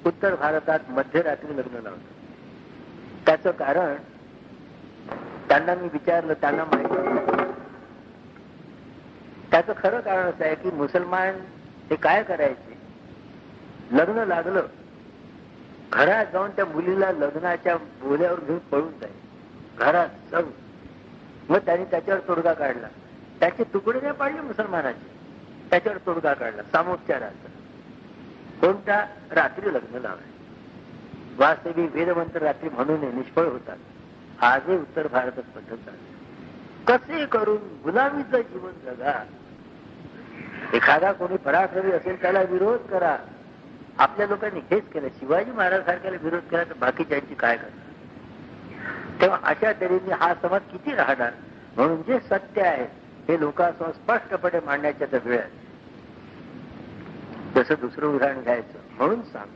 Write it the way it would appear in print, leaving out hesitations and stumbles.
उत्तर भारतात मध्यरात्री लग्न लावलं. त्याचं कारण त्यांना मी विचारलं, त्यांना माहिती. त्याचं खरं कारण असं आहे की मुसलमान हे काय करायचे, लग्न लागलं घरात जाऊन त्या मुलीला लग्नाच्या बोल्यावर घेऊन पळून जाईल घरात जाऊन. मग त्यांनी त्याच्यावर तोडगा काढला. त्याचे तुकडे नाही पाडले मुसलमानाचे, त्याच्यावर तोडगा काढला सामोपचाराचा. कोणत्या? रात्री लग्न लावले. वास्तविक वेदमंत्र रात्री म्हणून निष्फळ होतात. आजही उत्तर भारतात पद्धत चालते. कसे करून गुलामीचं जीवन जगा. एखादा कोणी पराक्रमी असेल त्याला विरोध करा. आपल्या लोकांनी हेच केलं. शिवाजी महाराज सारख्याला विरोध केला तर बाकीच्यांची काय करणार? तेव्हा अशा तऱ्हेने हा समाज किती राहणार? म्हणून जे सत्य आहे हे लोकांसमोर स्पष्टपणे मांडण्याच्या वेळ आहे. जसं दुसरं उदाहरण घ्यायचं म्हणून सांग.